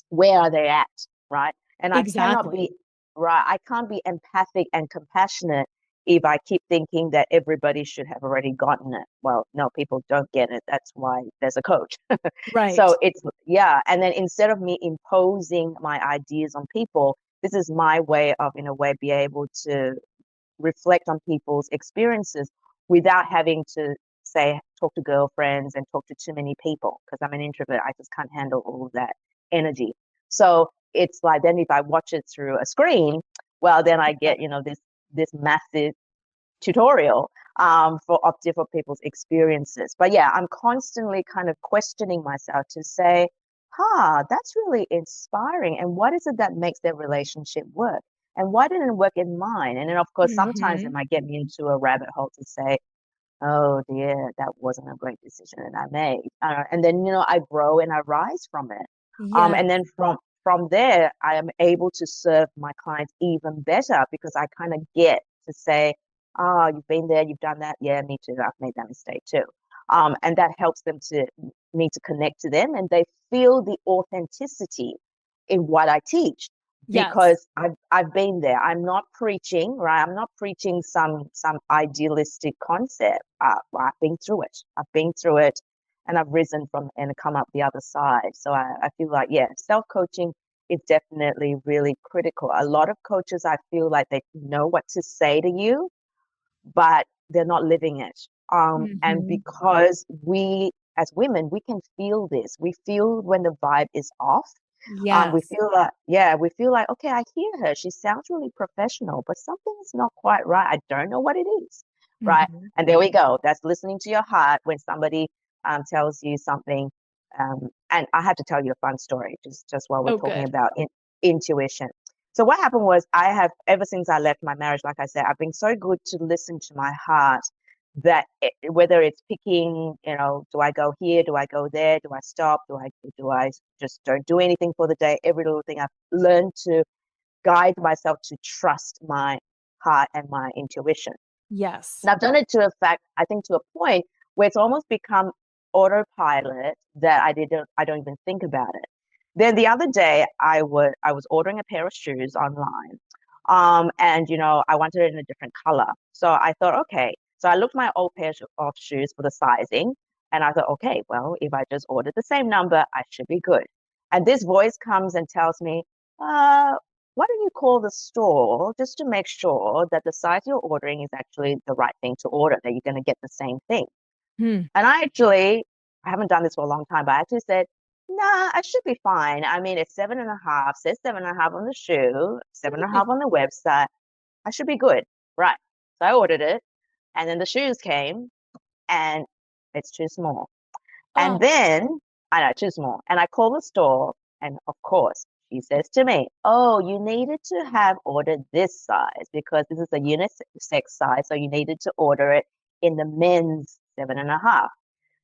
where are they at, right? And I cannot Exactly. be, right, I can't be empathic and compassionate if I keep thinking that everybody should have already gotten it. Well, no, people don't get it. That's why there's a coach. Right. So it's, yeah. And then instead of me imposing my ideas on people, this is my way of, in a way, be able to reflect on people's experiences without having to say, talk to girlfriends and talk to too many people, because I'm an introvert. I just can't handle all of that energy. So it's like, then if I watch it through a screen, well, then I get, this massive tutorial of different people's experiences. But yeah, I'm constantly kind of questioning myself to say, that's really inspiring. And what is it that makes their relationship work? And why didn't it work in mine? And then, of course, sometimes it Mhm. might get me into a rabbit hole to say, oh dear, that wasn't a great decision that I made. And then, I grow and I rise from it. And Yes. then from there, I am able to serve my clients even better, because I kind of get to say, you've been there, you've done that. Yeah, me too. I've made that mistake too. And that helps me to connect to them, and they feel the authenticity in what I teach, Yes. because I've been there. I'm not preaching, right? I'm not preaching some idealistic concept. I've been through it. I've been through it, and I've risen from and come up the other side. So I feel like, yeah, self-coaching is definitely really critical. A lot of coaches, I feel like they know what to say to you, but they're not living it. And Mhm. because we as women, we can feel this. We feel when the vibe is off. We Yes. feel like, yeah, we feel like, okay, I hear her. She sounds really professional, but something is not quite right. I don't know what it is, right? Mhm. And there we go. That's listening to your heart when somebody tells you something. And I have to tell you a fun story, just while we're Oh, talking good. about intuition. So what happened was, I have, ever since I left my marriage, like I said, I've been so good to listen to my heart, that whether it's picking, do I go here, do I go there, do I stop, do I just don't do anything for the day, every little thing, I've learned to guide myself to trust my heart and my intuition. Yes. And I've done it to a fact, I think, to a point where it's almost become autopilot, that I don't even think about it. Then the other day, I was ordering a pair of shoes online. And I wanted it in a different color. So I thought, okay. So I looked my old pair of shoes for the sizing, and I thought, okay, well, if I just ordered the same number, I should be good. And this voice comes and tells me, uh, why don't you call the store just to make sure that the size you're ordering is actually the right thing to order, that you're going to get the same thing? Hmm. And I haven't done this for a long time, but I actually said, nah, I should be fine. I mean, it's 7.5, says 7.5 on the shoe, 7.5 on the website. I should be good. Right. So I ordered it, and then the shoes came, and it's too small. And Oh. then I know, too small. And I call the store, and of course, she says to me, oh, you needed to have ordered this size, because this is a unisex size. So you needed to order it in the men's 7.5.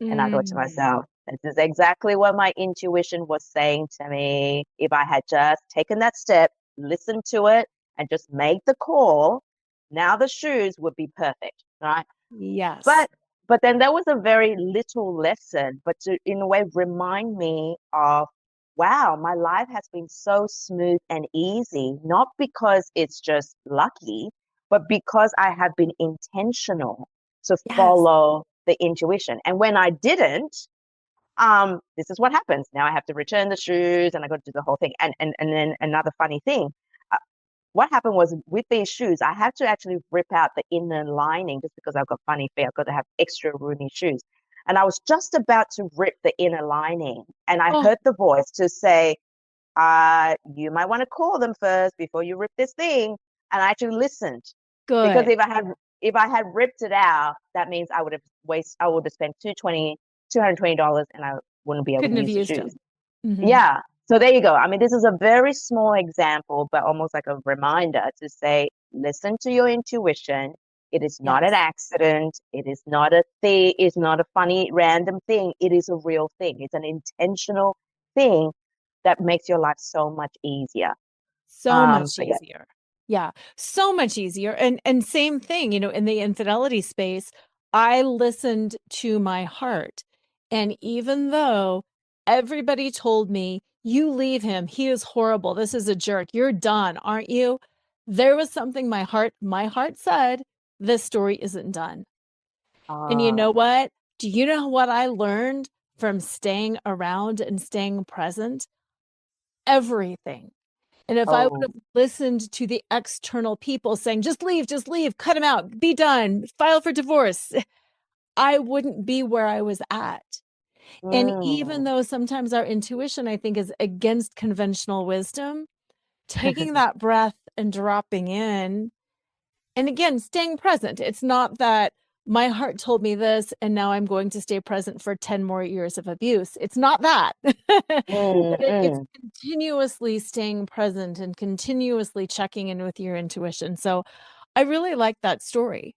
And I thought to Mm. myself, this is exactly what my intuition was saying to me. If I had just taken that step, listened to it, and just made the call, now the shoes would be perfect, right? Yes. But then there was a very little lesson, but to, in a way, remind me of, wow, my life has been so smooth and easy, not because it's just lucky, but because I have been intentional to Yes. follow the intuition. And when I didn't, this is what happens. Now I have to return the shoes, and I got to do the whole thing. And then another funny thing, uh, what happened was with these shoes, I had to actually rip out the inner lining just because I've got funny feet. I've got to have extra roomy shoes. And I was just about to rip the inner lining, and I Oh, heard the voice to say, you might want to call them first before you rip this thing. And I actually listened, because good. if I had ripped it out, that means I would have spent $220 and I wouldn't be able to Couldn't have use the used shoes. them. Hmm. Yeah. So there you go. I mean, this is a very small example, but almost like a reminder to say, listen to your intuition. It is not an Yes. accident. It is not a thing. It's not a funny random thing. It is a real thing. It's an intentional thing that makes your life so much easier. So much So yeah. easier. Yeah, so much easier. And same thing, in the infidelity space, I listened to my heart. And even though everybody told me, you leave him, he is horrible. This is a jerk. You're done, aren't you? There was something my heart said, this story isn't done. And you know Um, what? Do you know what I learned from staying around and staying present? Everything. And if I would oh, have listened to the external people saying, just leave, cut him out, be done, file for divorce, I wouldn't be where I was at. And even mm. though sometimes our intuition, I think, is against conventional wisdom, taking that breath and dropping in, and again, staying present. It's not that my heart told me this and now I'm going to stay present for 10 more years of abuse. It's not that. Mm, But it's mm. continuously staying present and continuously checking in with your intuition. So I really like that story.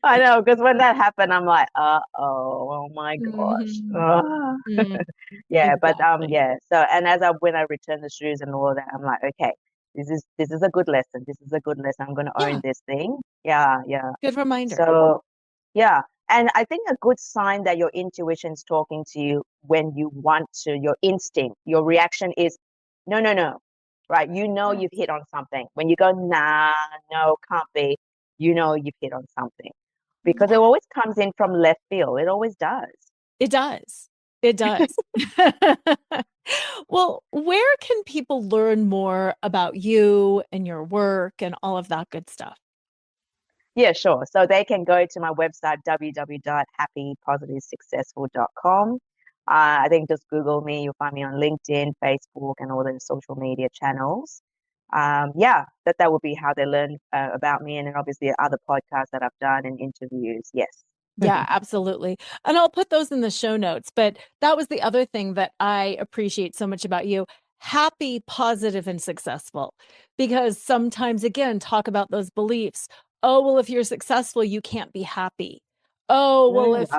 I know, because when that happened, I'm like, oh my gosh. Mhm. Mm, Yeah, but exactly. yeah. So, and when I return the shoes and all of that, I'm like, okay, this is a good lesson. This is a good lesson. I'm going to own Yeah, this thing. Yeah, yeah. good reminder. So, yeah. And I think a good sign that your intuition's talking to you when you want to, your instinct, your reaction is, no, no, no. Right? You know Yes. you've hit on something. When you go, nah, no, can't be, you know you've hit on something, because it Yeah, always comes in from left field. It always does. it does. It does. Well, where can people learn more about you and your work and all of that good stuff? Yeah, sure. So they can go to my website, www.happypositivesuccessful.com. I think just Google me. You'll find me on LinkedIn, Facebook, and all the social media channels. Yeah, that would be how they learn about me, and then obviously other podcasts that I've done and interviews. Yes. Yeah, absolutely. And I'll put those in the show notes. But that was the other thing that I appreciate so much about you. Happy, positive, and successful. Because sometimes, again, talk about those beliefs. Oh, well, if you're successful, you can't be happy. Oh, well, Mm, if,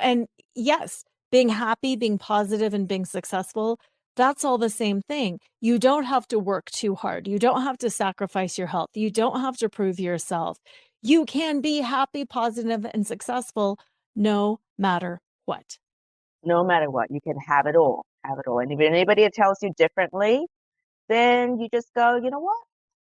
and yes, being happy, being positive, and being successful, that's all the same thing. You don't have to work too hard. You don't have to sacrifice your health. You don't have to prove yourself. You can be happy, positive, and successful no matter what. no matter what, you can have it all. Have it all. And if anybody tells you differently, then you just go, you know what?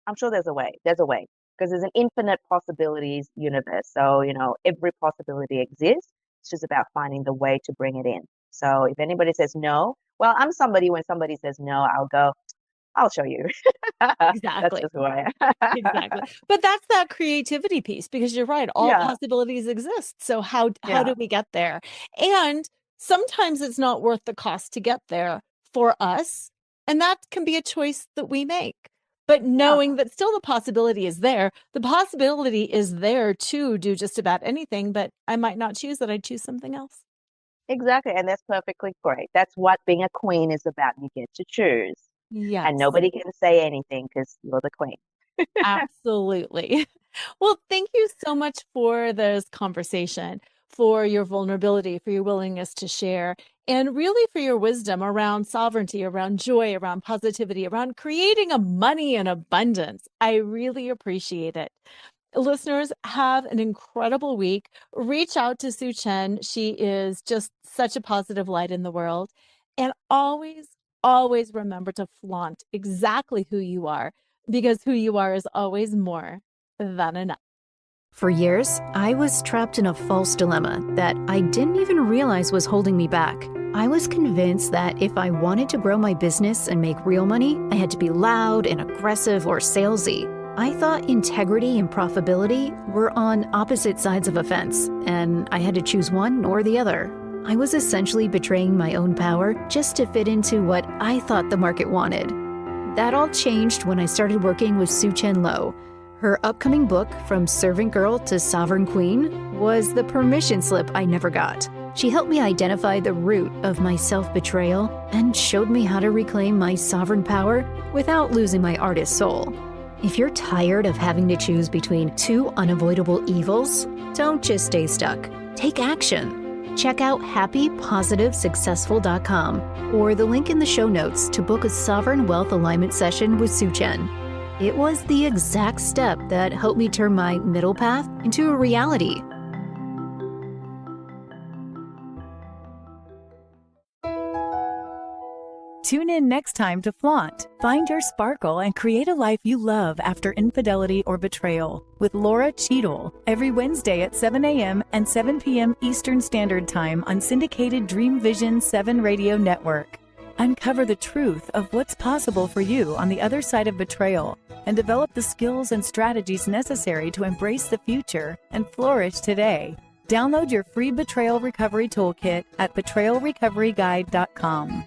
I'm sure there's a way. There's a way, because there's an infinite possibilities universe. So, every possibility exists. It's just about finding the way to bring it in. So if anybody says no, well, I'm somebody, when somebody says no, I'll go, I'll show you. That's Exactly. just who I am. Exactly. But that's that creativity piece, because you're right, all Yeah, possibilities exist. So how yeah, do we get there? And sometimes it's not worth the cost to get there for us, and that can be a choice that we make. But yeah, knowing that still the possibility is there, the possibility is there to do just about anything, but I might not choose that. I'd choose something else. exactly. And that's perfectly great. That's what being a queen is about. You get to choose, and Yes. nobody can say anything because you're the queen. Absolutely. Well, thank you so much for this conversation, for your vulnerability, for your willingness to share, and really for your wisdom around sovereignty, around joy, around positivity, around creating a money in abundance. I really appreciate it. Listeners, have an incredible week. Reach out to Soochen. She is just such a positive light in the world. And always, always remember to flaunt exactly who you are, because who you are is always more than enough. For years, I was trapped in a false dilemma that I didn't even realize was holding me back. I was convinced that if I wanted to grow my business and make real money, I had to be loud and aggressive or salesy. I thought integrity and profitability were on opposite sides of a fence, and I had to choose one or the other. I was essentially betraying my own power just to fit into what I thought the market wanted. That all changed when I started working with Soochen Low. Her upcoming book, From Servant Girl to Sovereign Queen, was the permission slip I never got. She helped me identify the root of my self-betrayal and showed me how to reclaim my sovereign power without losing my artist soul. If you're tired of having to choose between two unavoidable evils, don't just stay stuck. Take action. Check out happypositivesuccessful.com or the link in the show notes to book a sovereign wealth alignment session with Soochen. It was the exact step that helped me turn my middle path into a reality. Tune in next time to Flaunt. Find your sparkle and create a life you love after infidelity or betrayal with Lora Cheadle every Wednesday at 7 a.m. and 7 p.m. Eastern Standard Time on syndicated Dream Vision 7 radio network. Uncover the truth of what's possible for you on the other side of betrayal and develop the skills and strategies necessary to embrace the future and flourish today. Download your free Betrayal Recovery Toolkit at betrayalrecoveryguide.com.